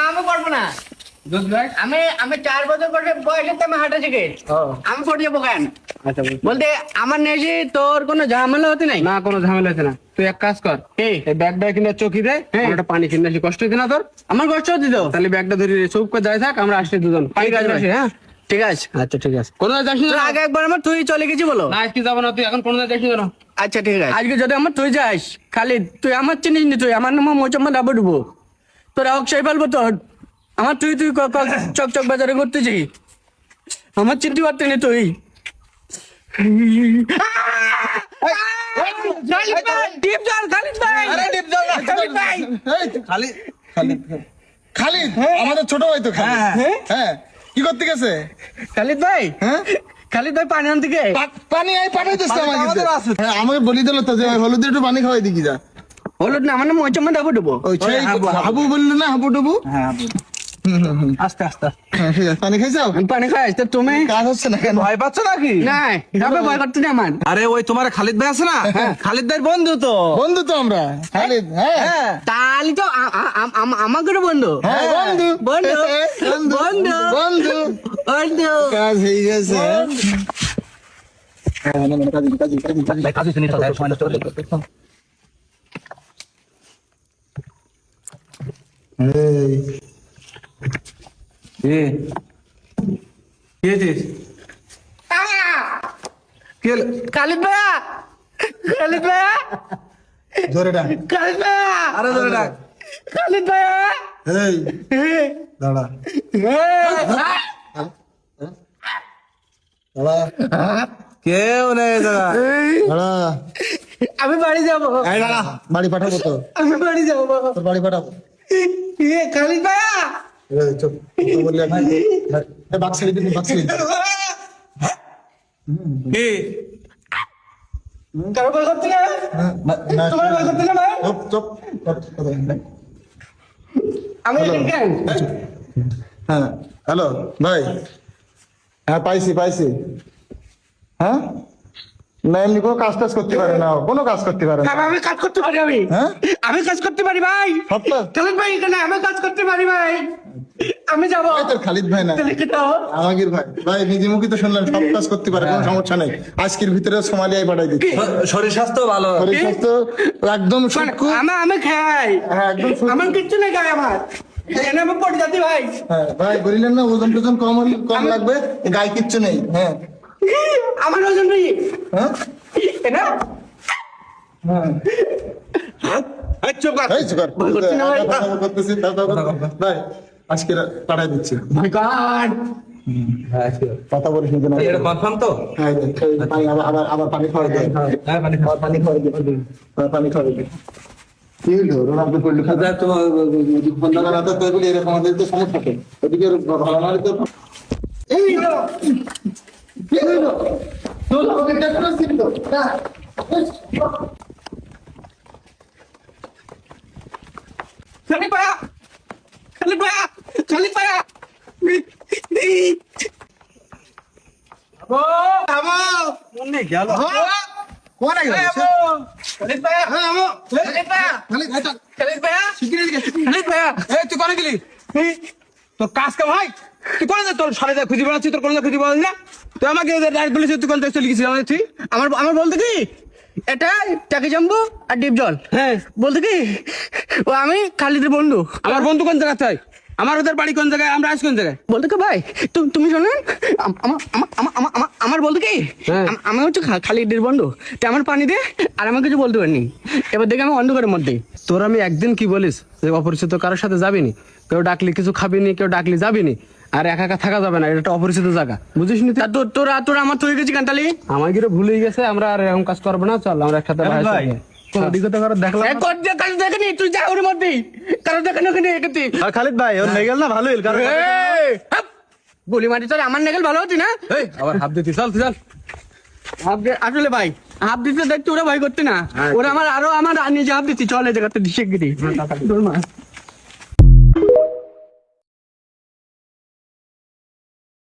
আমি করবো না। আমি 4 বছর বয়সে আমি হাঁটা শিখে আমি পড়ে যাবো কেন? আচ্ছা বলতে আমার নেছি তোর কোনো ঝামেলা হতে নাই। না, কোনো ঝামেলা হচ্ছে না। তুই এক কাজ কর, এই ব্যাগটা কিনে চকি দে, একটা পানি কিনে আসি। কষ্ট হচ্ছে না তোর? আমার কষ্ট হতে দাও। তাহলে ব্যাগটা ধরে চুপ করে যাই থাক, আমরা আসছি দুজন। পানি ঠিক আছে কিনে আসি, হ্যাঁ? ঠিক আছে। আচ্ছা ঠিক আছে। কোথায় যাস না? আগে একবার আমার তুই চলে গেছি বলো। না, আজকে যাবো না। তুই এখন কোন জায়গায় যাচ্ছিস না? আচ্ছা ঠিক আছে। আজকে যদি আমার তুই যাস, খালি তুই আমার চিনিস নি। তুই আমার নাম মোচাম্মদ ডাবো ডুবো, তোর অক্ষয় পালবো তোর। আমার তুই তুই চক বাজারে করতেছি, আমার চিনতে পারতি না তুই। ডিপ জল, খালিদ ভাই। খালিদ আমাদের ছোট ভাই তো খালিদ। হ্যাঁ, কি করতে গেছে? খালিদ ভাই, হ্যাঁ, খালিদ ভাই পানি আনতে গে। পানি পাঠাইতেছে আমাকে। হ্যাঁ, আমাকে বলি দিল তো যে হলুদ একটু পানি খাওয়াই দিকি যা। হলুদ না, আমার নাম মোচাম্মদ ডাবো ডুবো। ওই সেই হাবু বললো না, হাবু ডুবু। আস্তে আস্তে হ্যাঁ, ঠিক আছে। পানি খাইছাও? আমি পানি খাই। তো তুমি কাজ হচ্ছে না কেন? ভয় পাচ্ছ নাকি? না, যাবে ভয় করতে না আমার। আরে ওই তোমার খালিদ ভাই আছে না, খালিদ ভাইয়ের বন্ধু তো। বন্ধু তো আমরা খালিদ। হ্যাঁ, তাহলে তো আমাকে বন্ধু। হ্যাঁ, বন্ধু বন্ধু বন্ধু বন্ধু বন্ধু। কাজ হয়ে গেছে। খালিদ ভাইয়া, খালিদ ভাইয়া, জোরে ডাক। খালিদ ভাইয়া, আরে ধরে ডাক। খালিদ ভাইয়া। এই দাঁড়া দাঁড়া কেউ নেই এই জায়গায়। দাঁড়া। আমি বাড়ি যাবো, এই দাঁড়া, বাড়ি পাঠাবো তো। আমি বাড়ি যাবো। তোর বাড়ি পাঠাবো। খালিদ ভাইয়া, এই চুপ, তো বললি এখন। এই বাক্স ছেড়ে দিন, বাক্স ছেড়ে দিন। কি কারো ভয় করতে না? না, তোমার ভয় করতে না ভাই? চুপ চুপ। আমি কেন? হ্যাঁ, হ্যালো ভাই। হ্যাঁ, পাইছি। হ্যাঁ, না এমনি কোনো কাজ টাজ করতে পারে না, কোনো কাজ করতে পারে না। আমি কাজ করতে পারি। আমি হ্যাঁ, আমি কাজ করতে পারি ভাই। সত্য? খালিদ ভাই এখানে, আমি কাজ করতে পারি ভাই। আমি যাবো। এই তোর খালিদ ভাই না, আমাগির ভাই। ভাই নিজে মুখে তো শুনলাম সব কাজ করতে পারে, কোনো সমস্যা নেই। আজকের ভিতরে সোমালিয়ায় পাঠাই দিচ্ছি। শরীর স্বাস্থ্য ভালো? শরীর স্বাস্থ্য একদম সুস্থ। আমি খাই, হ্যাঁ, একদম সুস্থ। আমার কিচ্ছু নেই গায়ে আমার। এখানে আমি পড়ে যাচ্ছি ভাই। হ্যাঁ ভাই, বলিলেন না ওজন টোজন কম লাগবে, গায়ে কিচ্ছু নেই। হ্যাঁ আমার ওজন নেই। হ্যাঁ এটা হ্যাঁ, এই চুপ কর। এই চুপ কর। করতেছি, ভাই আজকে পাঠাই দিচ্ছি। মাই গড। কথা বলিস না। এটা কনফার্ম তো? হ্যাঁ, পানি আবার পানি খাওয়াই দেয়। হ্যাঁ মানে পানি খাওয়াই দেয়। পানি খাওয়াই দেয়। কি হলো? রোনাল্ডো করলো খাতা। না তো তুই বলি এরকম আমাদের তো সমস্যা থাকে। ওদিকে ভালো না হলে তো এই হলো। কি হলো? তোর আমাকে ডাক্তার ছিল না। খালিদ ভাইয়া, খালিদ ভাইয়া, খালিদ ভাইয়া। মনে গেল। কোন আগে? খালিদ ভাইয়া, খালিদ ভাইয়া, খালিদ ভাইয়া, খালিদ ভাইয়া। এই তুই কোনে গেলি? তোর কাজ কাম হয়? তুই কোনে যা? তোর সাড়ে যা খুঁজে বেড়াচ্ছি, তোর কোনে খুঁজে পাওয়া না? তুই আমাকে ডাইরেক্ট বলেছিস তুই কোন চলে গেছিস আমাদের? তুই আমার বলতে কি, এটা টাকি জাম্বু আর ডিপ জল। হ্যাঁ, বলতে কি, ও আমি খালিদের বন্ধু। আমার বন্ধু কোন জায়গায়? তাই আমার ওদের বাড়ি কোন জায়গায়, আমরা আছি কোন জায়গায়? বলতে কি ভাই, তুমি শোনেন, আমার বলতে কি, আমি হচ্ছে খালিদের বন্ধু। তো আমার পানি দে, আর আমার কিছু বলতে পারিনি। এবার দেখে আমি অন্ধকারের মধ্যে। তোর আমি একদিন কি বলিস যে অপরিচিত কারোর সাথে যাবিনি, কেউ ডাকলি কিছু খাবিনি, কেউ ডাকলি যাবিনি, আর একা একা থাকা যাবে না, এটা একটা অপরিচিত জায়গা, বুঝিস নি? তোরা আমার তৈরি গেছি কান্তালি। আমার গিয়ে ভুলেই গেছে, আমরা আর এরকম কাজ করবো না। চল আমরা একসাথে দেখেনি তুই যা ওর মধ্যে, কারো দেখেন ওখানে এখানে। খালিদ ভাই ওর নেগেল না ভালো গুলি মারি তোর আমার নেগেল ভালো হতি না। আবার হাত দিতি। চল তুই চল। আসলে ভাই হাফ দিতে দেখতে ওরা ভয় করতে না, ওরা আমার নিজে হাফ দিচ্ছি। চল এই জায়গাতে দিচ্ছে গিরি।